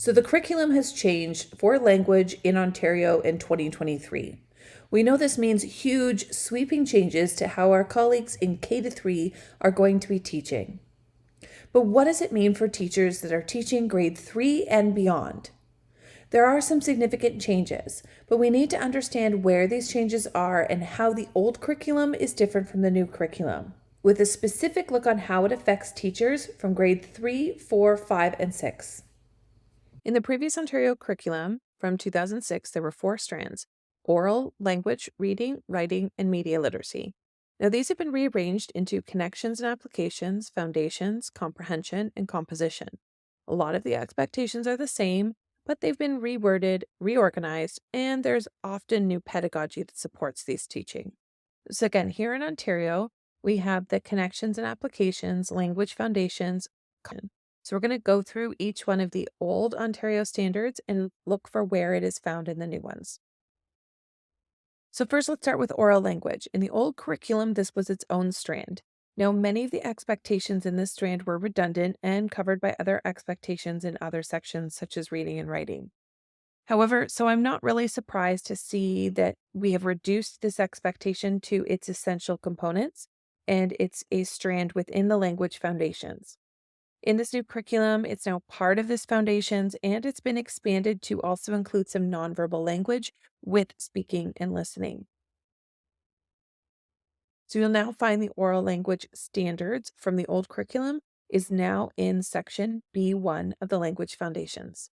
So the curriculum has changed for language in Ontario in 2023. We know this means huge, sweeping changes to how our colleagues in K-3 are going to be teaching. But what does it mean for teachers that are teaching grade 3 and beyond? There are some significant changes, but we need to understand where these changes are and how the old curriculum is different from the new curriculum, with a specific look on how it affects teachers from grade 3, 4, 5, and 6. In the previous Ontario curriculum from 2006, there were 4 strands: oral, language, reading, writing, and media literacy. Now, these have been rearranged into connections and applications, foundations, comprehension, and composition. A lot of the expectations are the same, but they've been reworded, reorganized, and there's often new pedagogy that supports these teaching. So again, here in Ontario, we have the connections and applications, language foundations. So we're going to go through each one of the old Ontario standards and look for where it is found in the new ones. So first, let's start with oral language. In the old curriculum, this was its own strand. Now, many of the expectations in this strand were redundant and covered by other expectations in other sections, such as reading and writing. However, so I'm not really surprised to see that we have reduced this expectation to its essential components, and it's a strand within the language foundations. In this new curriculum, it's now part of this foundations, and it's been expanded to also include some nonverbal language with speaking and listening. So you'll now find the oral language standards from the old curriculum is now in section B1 of the language foundations.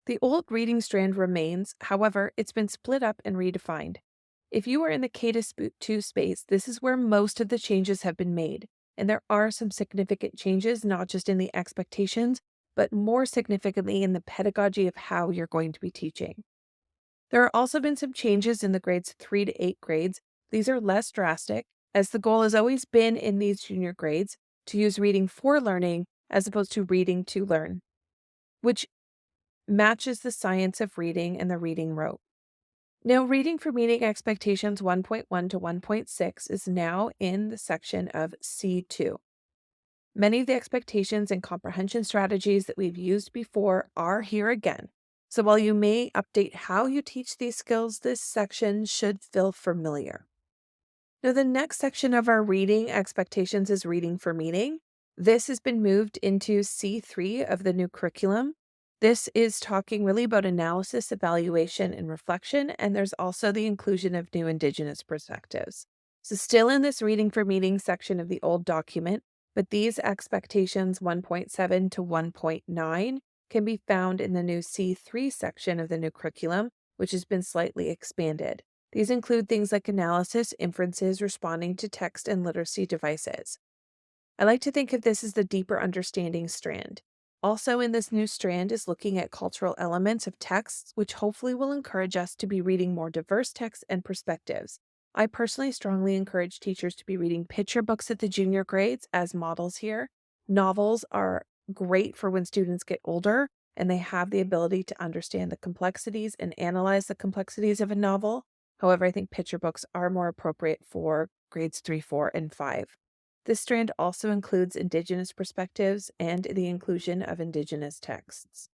The old reading strand remains, however, it's been split up and redefined. If you are in the K-2 space, this is where most of the changes have been made, and there are some significant changes, not just in the expectations, but more significantly in the pedagogy of how you're going to be teaching. There have also been some changes in the grades 3 to 8 grades. These are less drastic, as the goal has always been in these junior grades to use reading for learning as opposed to reading to learn, which matches the science of reading and the reading rote. Now, reading for meeting expectations 1.1 to 1.6 is now in the section of C2. Many of the expectations and comprehension strategies that we've used before are here again. So while you may update how you teach these skills, this section should feel familiar. Now, the next section of our reading expectations is reading for meaning. This has been moved into C3 of the new curriculum. This is talking really about analysis, evaluation, and reflection, and there's also the inclusion of new Indigenous perspectives. So still in this reading for meaning section of the old document, but these expectations 1.7 to 1.9 can be found in the new C3 section of the new curriculum, which has been slightly expanded. These include things like analysis, inferences, responding to text, and literacy devices. I like to think of this as the deeper understanding strand. Also in this new strand is looking at cultural elements of texts, which hopefully will encourage us to be reading more diverse texts and perspectives. I personally strongly encourage teachers to be reading picture books at the junior grades as models here. Novels are great for when students get older and they have the ability to understand the complexities and analyze the complexities of a novel. However, I think picture books are more appropriate for grades 3, 4, and 5. This strand also includes Indigenous perspectives and the inclusion of Indigenous texts.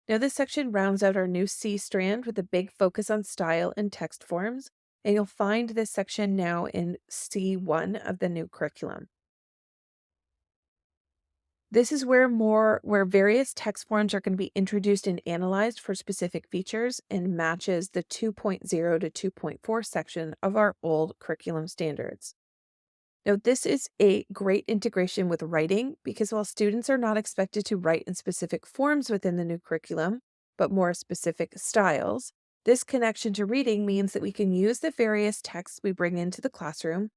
Now, this section rounds out our new C strand with a big focus on style and text forms, and you'll find this section now in C1 of the new curriculum. This is where various text forms are going to be introduced and analyzed for specific features and matches the 2.0 to 2.4 section of our old curriculum standards. Now, this is a great integration with writing because while students are not expected to write in specific forms within the new curriculum, but more specific styles, this connection to reading means that we can use the various texts we bring into the classroom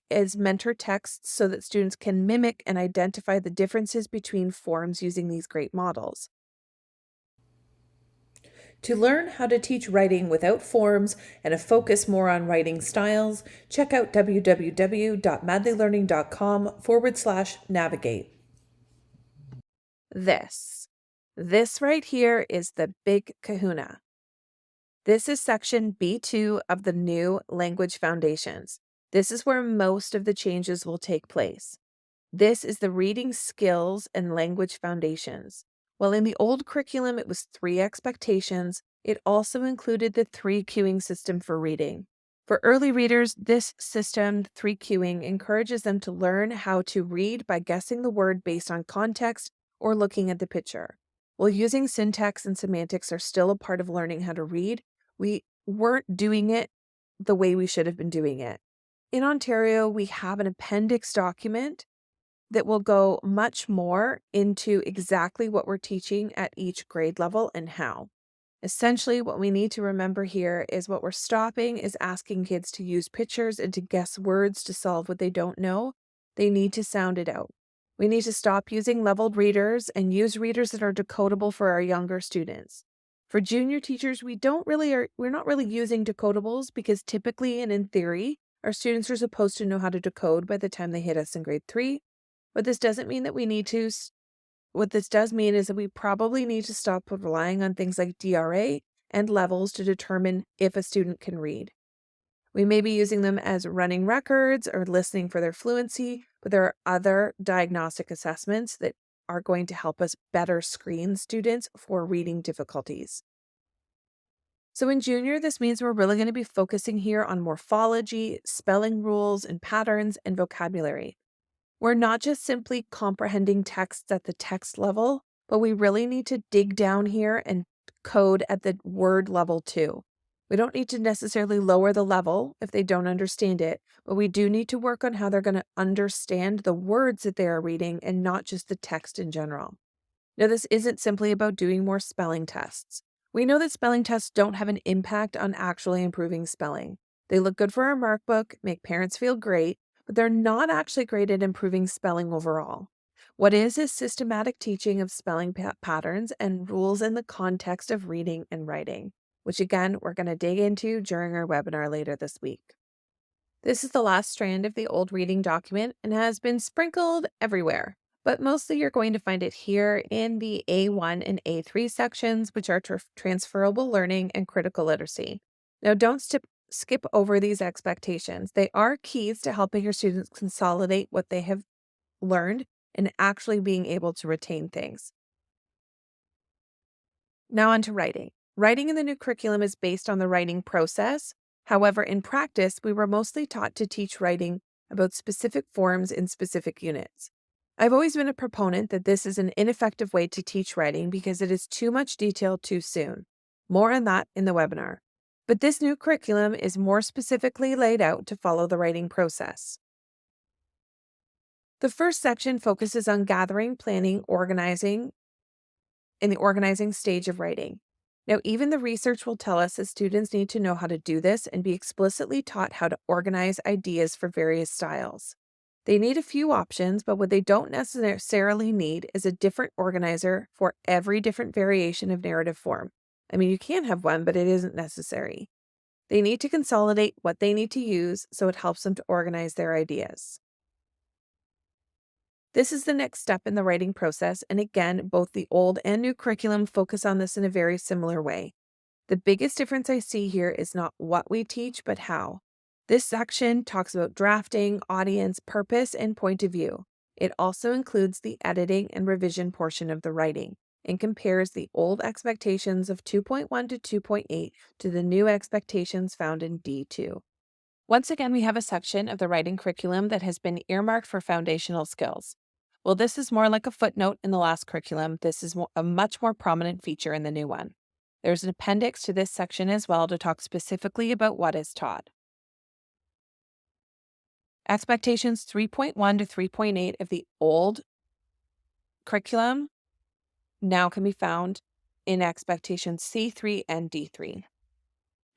as mentor texts so that students can mimic and identify the differences between forms using these great models. To learn how to teach writing without forms and a focus more on writing styles, check out www.madlylearning.com/navigate. This right here is the big kahuna. This is section B2 of the new language foundations. This is where most of the changes will take place. This is the reading skills and language foundations. While in the old curriculum it was 3 expectations, it also included the 3 cueing system for reading. For early readers, this system, 3 cueing, encourages them to learn how to read by guessing the word based on context or looking at the picture. While using syntax and semantics are still a part of learning how to read, we weren't doing it the way we should have been doing it. In Ontario, we have an appendix document that will go much more into exactly what we're teaching at each grade level and how. Essentially, what we need to remember here is what we're stopping is asking kids to use pictures and to guess words to solve what they don't know. They need to sound it out. We need to stop using leveled readers and use readers that are decodable for our younger students. For junior teachers, we're not really using decodables because typically and in theory, our students are supposed to know how to decode by the time they hit us in grade 3. But this doesn't mean that we need to what this does mean is that we probably need to stop relying on things like DRA and levels to determine if a student can read. We may be using them as running records or listening for their fluency, but there are other diagnostic assessments that are going to help us better screen students for reading difficulties. So in junior, this means we're really going to be focusing here on morphology, spelling rules and patterns, and vocabulary. We're not just simply comprehending texts at the text level, but we really need to dig down here and code at the word level too. We don't need to necessarily lower the level if they don't understand it, but we do need to work on how they're going to understand the words that they are reading and not just the text in general. Now, this isn't simply about doing more spelling tests. We know that spelling tests don't have an impact on actually improving spelling. They look good for our mark book, make parents feel great, but they're not actually great at improving spelling overall. What is systematic teaching of spelling patterns and rules in the context of reading and writing, which again, we're going to dig into during our webinar later this week. This is the last strand of the old reading document and has been sprinkled everywhere, but mostly you're going to find it here in the A1 and A3 sections, which are transferable learning and critical literacy. Now, don't skip over these expectations. They are keys to helping your students consolidate what they have learned and actually being able to retain things. Now on to writing. Writing in the new curriculum is based on the writing process. However, in practice, we were mostly taught to teach writing about specific forms in specific units. I've always been a proponent that this is an ineffective way to teach writing because it is too much detail too soon. More on that in the webinar. But this new curriculum is more specifically laid out to follow the writing process. The first section focuses on gathering, planning, organizing in the organizing stage of writing. Now, even the research will tell us that students need to know how to do this and be explicitly taught how to organize ideas for various styles. They need a few options, but what they don't necessarily need is a different organizer for every different variation of narrative form. I mean, you can have one, but it isn't necessary. They need to consolidate what they need to use so it helps them to organize their ideas. This is the next step in the writing process, and again, both the old and new curriculum focus on this in a very similar way. The biggest difference I see here is not what we teach, but how. This section talks about drafting, audience, purpose, and point of view. It also includes the editing and revision portion of the writing and compares the old expectations of 2.1 to 2.8 to the new expectations found in D2. Once again, we have a section of the writing curriculum that has been earmarked for foundational skills. Well, this is more like a footnote in the last curriculum. This is a much more prominent feature in the new one. There's an appendix to this section as well to talk specifically about what is taught. Expectations 3.1 to 3.8 of the old curriculum now can be found in expectations C3 and D3.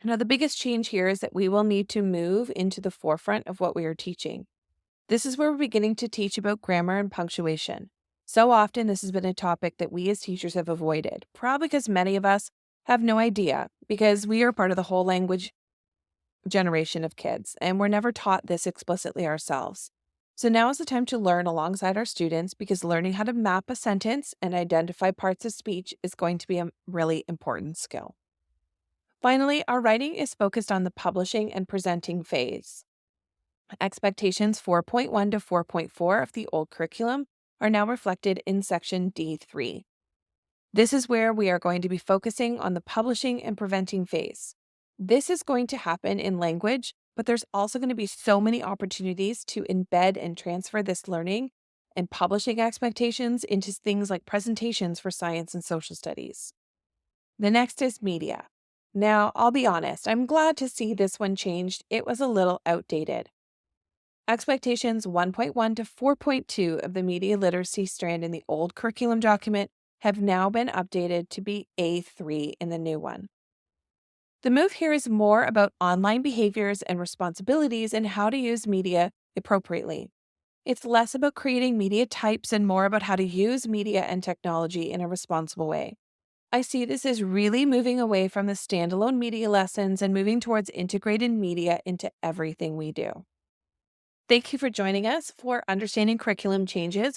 Now, the biggest change here is that we will need to move into the forefront of what we are teaching. This is where we're beginning to teach about grammar and punctuation. So often, this has been a topic that we as teachers have avoided, probably because many of us have no idea, because we are part of the whole language generation of kids, and we're never taught this explicitly ourselves. So now is the time to learn alongside our students, because learning how to map a sentence and identify parts of speech is going to be a really important skill. Finally, our writing is focused on the publishing and presenting phase. Expectations 4.1 to 4.4 of the old curriculum are now reflected in section D3. This is where we are going to be focusing on the publishing and preventing phase. This is going to happen in language, but there's also going to be so many opportunities to embed and transfer this learning and publishing expectations into things like presentations for science and social studies. The next is media. Now, I'll be honest, I'm glad to see this one changed. It was a little outdated. Expectations 1.1 to 4.2 of the media literacy strand in the old curriculum document have now been updated to be A3 in the new one. The move here is more about online behaviors and responsibilities and how to use media appropriately. It's less about creating media types and more about how to use media and technology in a responsible way. I see this as really moving away from the standalone media lessons and moving towards integrated media into everything we do. Thank you for joining us for Understanding Curriculum Changes